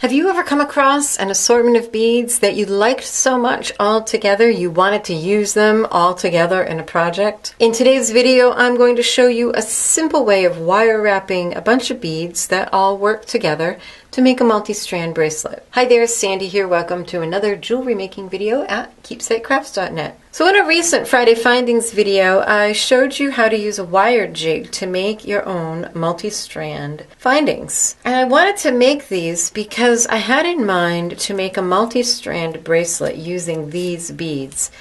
Have you ever come across an assortment of beads that you liked so much all together you wanted to use them all together in a project? In today's video, I'm going to show you a simple way of wire wrapping a bunch of beads that all work together to make a multi-strand bracelet. Hi there, Sandy here. Welcome to another jewelry making video at keepsakecrafts.net. So in a recent Friday Findings video, I showed you how to use a wire jig to make your own multi-strand findings. And I wanted to make these because I had in mind to make a multi-strand bracelet using these beads.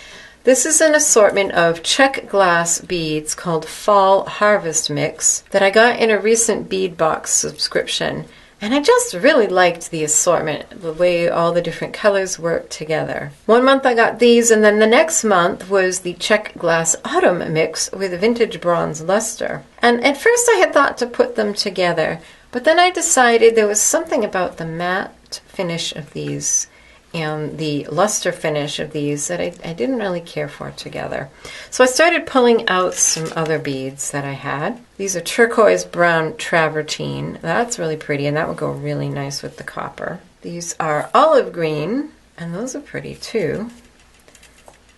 This is an assortment of Czech glass beads called Fall Harvest Mix that I got in a recent Bead Box subscription. And I just really liked the assortment, the way all the different colors work together. One month I got these, and then the next month was the Czech Glass Autumn Mix with Vintage Bronze Luster. And at first I had thought to put them together, but then I decided there was something about the matte finish of these and the luster finish of these that I didn't really care for together. So I started pulling out some other beads that I had. These are turquoise brown travertine. That's really pretty, and that would go really nice with the copper. These are olive green, and those are pretty too.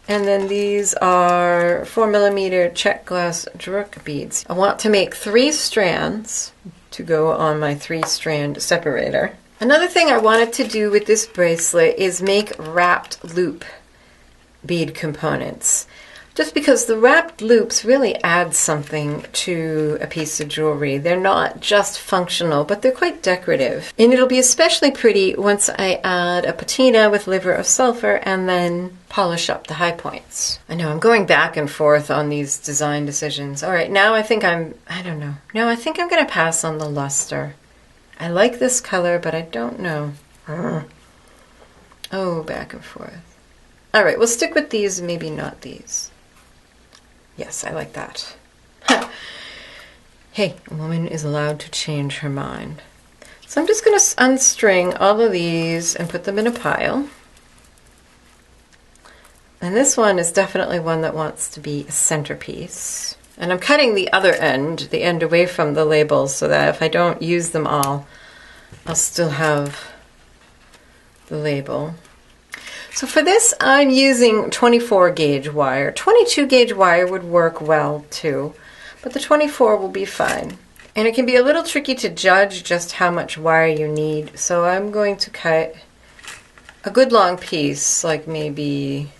And then these are 4mm Czech glass Druk beads. I want to make 3 strands to go on my 3-strand separator. Another thing I wanted to do with this bracelet is make wrapped loop bead components. Just because the wrapped loops really add something to a piece of jewelry. They're not just functional, but they're quite decorative. And it'll be especially pretty once I add a patina with liver of sulfur and then polish up the high points. I know I'm going back and forth on these design decisions. All right, now I think I don't know. No, I think I'm going to pass on the luster. I like this color, but I don't know. Oh, back and forth. All right, we'll stick with these, maybe not these. Yes, I like that. Hey, a woman is allowed to change her mind. So I'm just going to unstring all of these and put them in a pile. And this one is definitely one that wants to be a centerpiece. And I'm cutting the other end, the end away from the labels, so that if I don't use them all, I'll still have the label. So for this, I'm using 24 gauge wire. 22 gauge wire would work well too, but the 24 will be fine. And it can be a little tricky to judge just how much wire you need, so I'm going to cut a good long piece, like maybe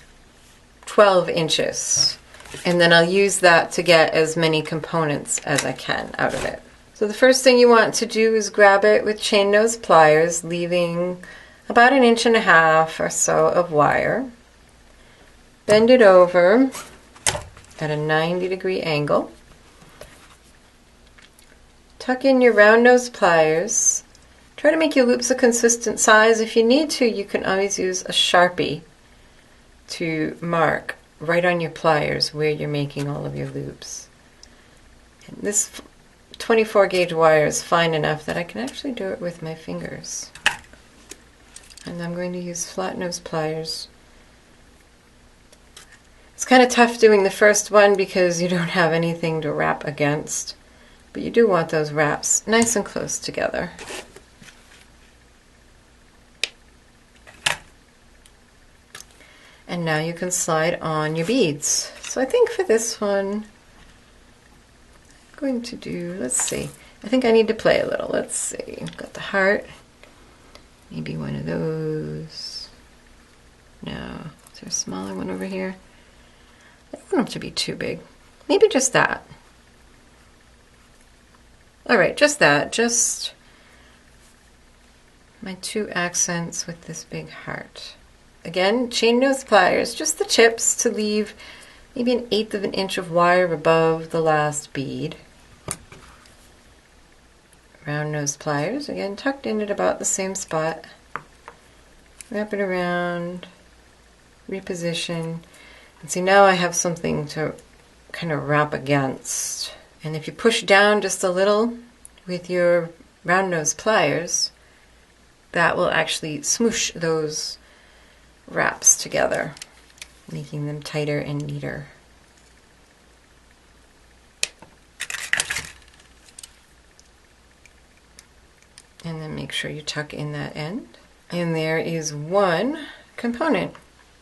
12 inches. And then I'll use that to get as many components as I can out of it. So the first thing you want to do is grab it with chain nose pliers, leaving about 1.5 inches or so of wire. Bend it over at a 90-degree angle. Tuck in your round nose pliers. Try to make your loops a consistent size. If you need to, you can always use a Sharpie to mark right on your pliers where you're making all of your loops. And this 24 gauge wire is fine enough that I can actually do it with my fingers. And I'm going to use flat nose pliers. It's kind of tough doing the first one because you don't have anything to wrap against, but you do want those wraps nice and close together. And now you can slide on your beads. So I think for this one, I'm going to do, let's see, I think I need to play a little. Let's see, I've got the heart, maybe one of those. No, is there a smaller one over here? I don't want it to be too big. Maybe just that. All right, just that, just my 2 accents with this big heart. Again, chain nose pliers, just the tips to leave maybe 1/8 of an inch of wire above the last bead. Round nose pliers, again tucked in at about the same spot. Wrap it around, reposition. And see, now I have something to kind of wrap against. And if you push down just a little with your round nose pliers, that will actually smoosh those wraps together, making them tighter and neater. And then make sure you tuck in that end. And there is one component.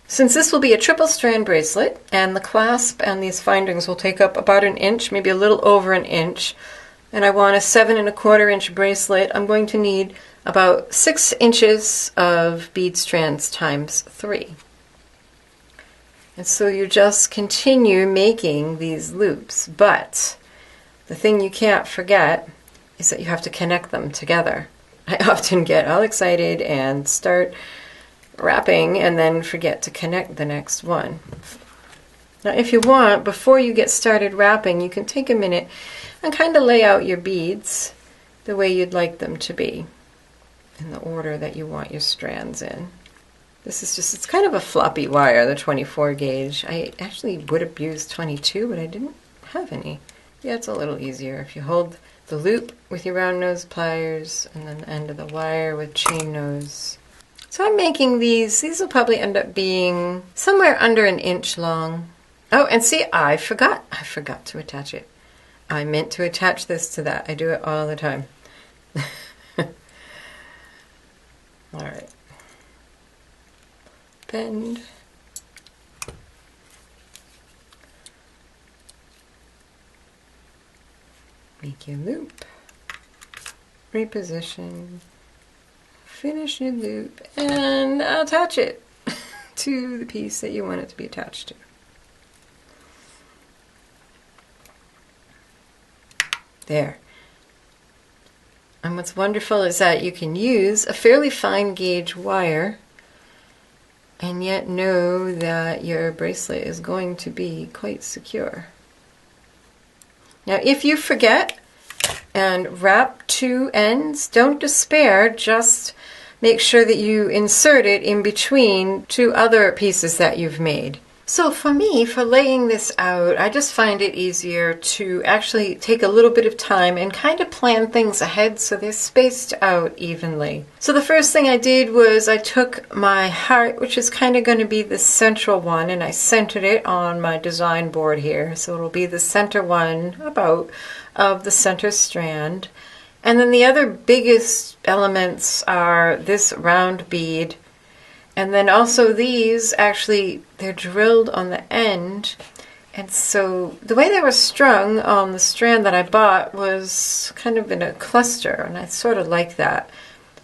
Since this will be a triple strand bracelet, and the clasp and these findings will take up about an inch, maybe a little over an inch, and I want a 7¼ inch bracelet, I'm going to need about 6 inches of bead strands times 3. And so you just continue making these loops, but the thing you can't forget is that you have to connect them together. I often get all excited and start wrapping and then forget to connect the next one. Now if you want, before you get started wrapping, you can take a minute and kind of lay out your beads the way you'd like them to be, in the order that you want your strands in. This is just, it's kind of a floppy wire, the 24 gauge. I actually would have used 22, but I didn't have any. Yeah, it's a little easier if you hold the loop with your round nose pliers and then the end of the wire with chain nose. So I'm making these will probably end up being somewhere under an inch long. Oh, and see, I forgot to attach it. I meant to attach this to that. I do it all the time. All right. Bend. Make your loop. Reposition. Finish your loop and attach it to the piece that you want it to be attached to. There. And what's wonderful is that you can use a fairly fine gauge wire and yet know that your bracelet is going to be quite secure. Now if you forget and wrap 2 ends, don't despair, just make sure that you insert it in between 2 other pieces that you've made. So for me, for laying this out, I just find it easier to actually take a little bit of time and kind of plan things ahead so they're spaced out evenly. So the first thing I did was I took my heart, which is kind of going to be the central one, and I centered it on my design board here. So it'll be the center one about of the center strand. And then the other biggest elements are this round bead. And then also these, actually, they're drilled on the end. And so the way they were strung on the strand that I bought was kind of in a cluster, and I sort of like that.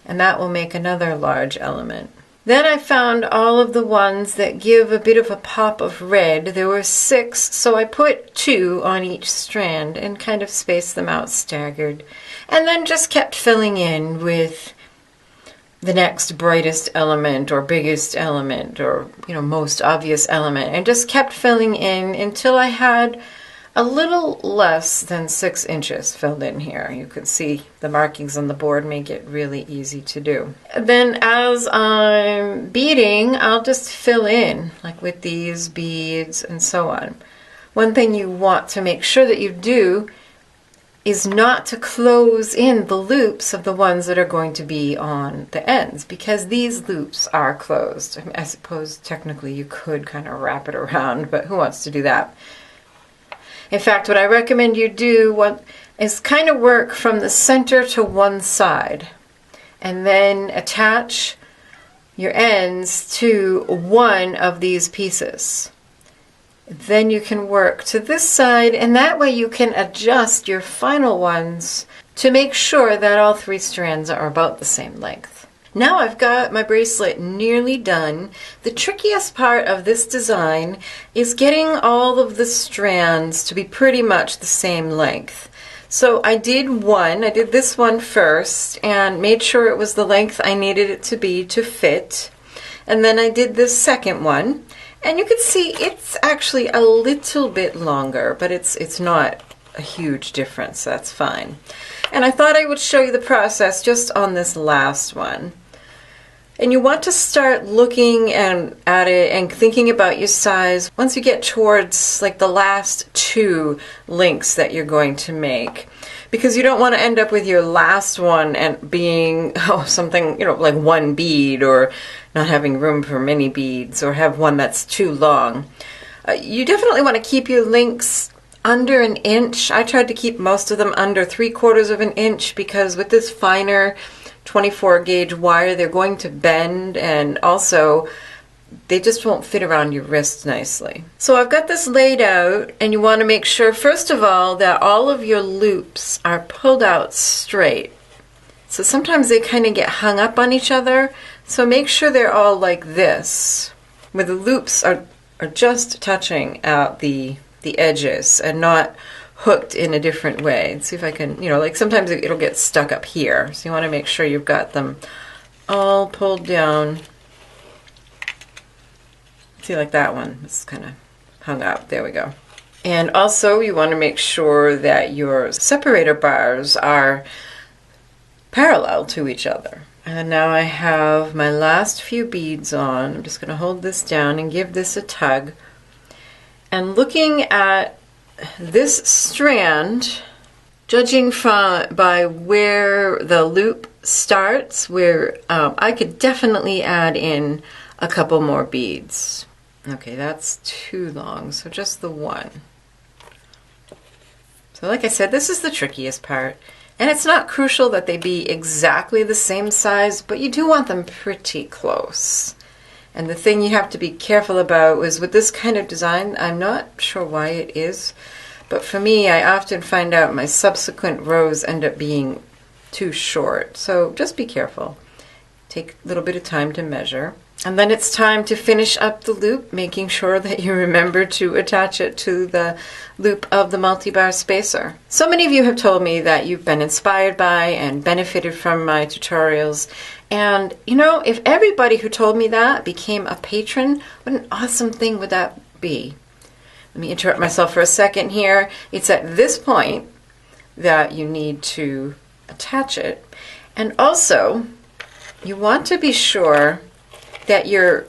And that will make another large element. Then I found all of the ones that give a bit of a pop of red. There were 6, so I put 2 on each strand and kind of spaced them out staggered. And then just kept filling in with the next brightest element or biggest element or, most obvious element, and just kept filling in until I had a little less than 6 inches filled in here. You can see the markings on the board make it really easy to do. Then as I'm beading, I'll just fill in, like with these beads and so on. One thing you want to make sure that you do is not to close in the loops of the ones that are going to be on the ends, because these loops are closed. I suppose technically you could kind of wrap it around, but who wants to do that? In fact, what I recommend you do is kind of work from the center to one side and then attach your ends to one of these pieces. Then you can work to this side, and that way you can adjust your final ones to make sure that all 3 strands are about the same length. Now I've got my bracelet nearly done. The trickiest part of this design is getting all of the strands to be pretty much the same length. So I did this one first and made sure it was the length I needed it to be to fit. And then I did this second one. And you can see it's actually a little bit longer, but it's not a huge difference. That's fine. And I thought I would show you the process just on this last one. And you want to start looking at it and thinking about your size once you get towards like the last 2 links that you're going to make. Because you don't want to end up with your last one and being something, like 1 bead, or not having room for many beads, or have one that's too long. You definitely want to keep your links under an inch. I tried to keep most of them under 3/4 of an inch, because with this finer 24 gauge wire, they're going to bend, and also they just won't fit around your wrist nicely. So I've got this laid out, and you want to make sure, first of all, that all of your loops are pulled out straight. So sometimes they kind of get hung up on each other, so make sure they're all like this, where the loops are just touching at the edges and not hooked in a different way. Let's see if I can, like sometimes it'll get stuck up here. So you want to make sure you've got them all pulled down. See, like that one, it's kind of hung up. There we go. And also you want to make sure that your separator bars are parallel to each other. And now I have my last few beads on. I'm just going to hold this down and give this a tug. And looking at this strand, judging by where the loop starts, where I could definitely add in a couple more beads. Okay, that's too long, so just the one. So like I said, this is the trickiest part. And it's not crucial that they be exactly the same size, but you do want them pretty close. And the thing you have to be careful about is with this kind of design, I'm not sure why it is, but for me, I often find out my subsequent rows end up being too short. So just be careful. Take a little bit of time to measure. And then it's time to finish up the loop, making sure that you remember to attach it to the loop of the multi-bar spacer. So many of you have told me that you've been inspired by and benefited from my tutorials. And if everybody who told me that became a patron, what an awesome thing would that be? Let me interrupt myself for a second here. It's at this point that you need to attach it. And also, you want to be sure that your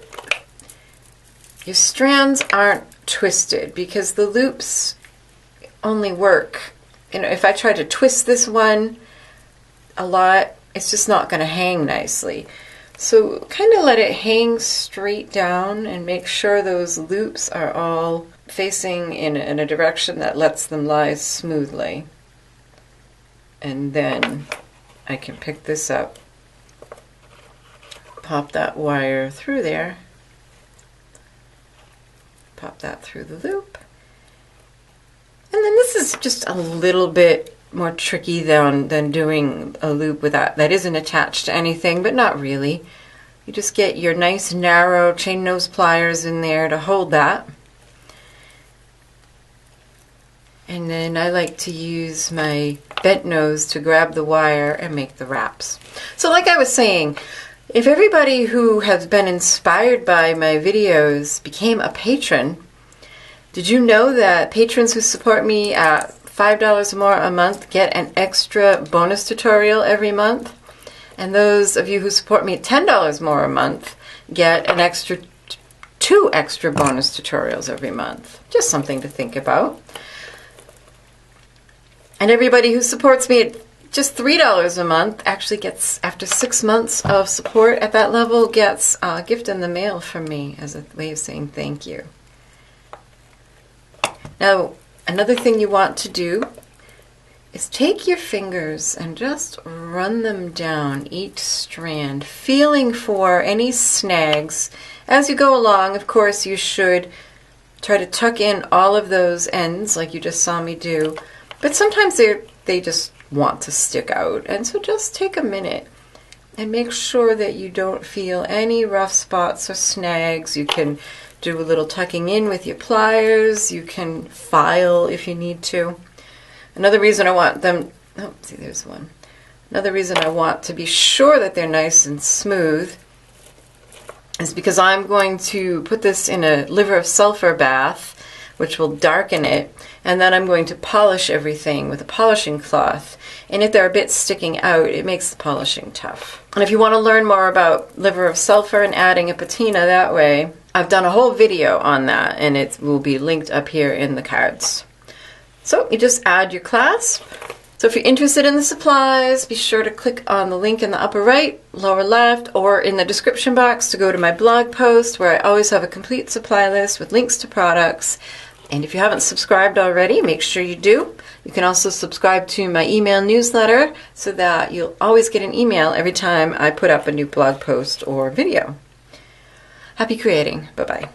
strands aren't twisted, because the loops only work. If I try to twist this one a lot, it's just not going to hang nicely. So kind of let it hang straight down and make sure those loops are all facing in a direction that lets them lie smoothly. And then I can pick this up, pop that wire through there, pop that through the loop, and then this is just a little bit more tricky than doing a loop with that isn't attached to anything, but not really. You just get your nice narrow chain nose pliers in there to hold that, and then I like to use my bent nose to grab the wire and make the wraps. So like I was saying, if everybody who has been inspired by my videos became a patron, did you know that patrons who support me at $5 or more a month get an extra bonus tutorial every month? And those of you who support me at $10 more a month get an extra 2 extra bonus tutorials every month. Just something to think about. And everybody who supports me at just $3 a month actually gets, after 6 months of support at that level, gets a gift in the mail from me as a way of saying thank you. Now, another thing you want to do is take your fingers and just run them down each strand, feeling for any snags. As you go along, of course, you should try to tuck in all of those ends like you just saw me do, but sometimes they just want to stick out, and so just take a minute and make sure that you don't feel any rough spots or snags. You can do a little tucking in with your pliers. You can file if you need to. Another reason I want them, oh, see, there's one. Another reason I want to be sure that they're nice and smooth is because I'm going to put this in a liver of sulfur bath, which will darken it, and then I'm going to polish everything with a polishing cloth. And if they're a bit sticking out, it makes the polishing tough. And if you want to learn more about liver of sulfur and adding a patina that way, I've done a whole video on that, and it will be linked up here in the cards. So you just add your clasp. So if you're interested in the supplies, be sure to click on the link in the upper right, lower left, or in the description box to go to my blog post, where I always have a complete supply list with links to products. And if you haven't subscribed already, make sure you do. You can also subscribe to my email newsletter so that you'll always get an email every time I put up a new blog post or video. Happy creating. Bye-bye.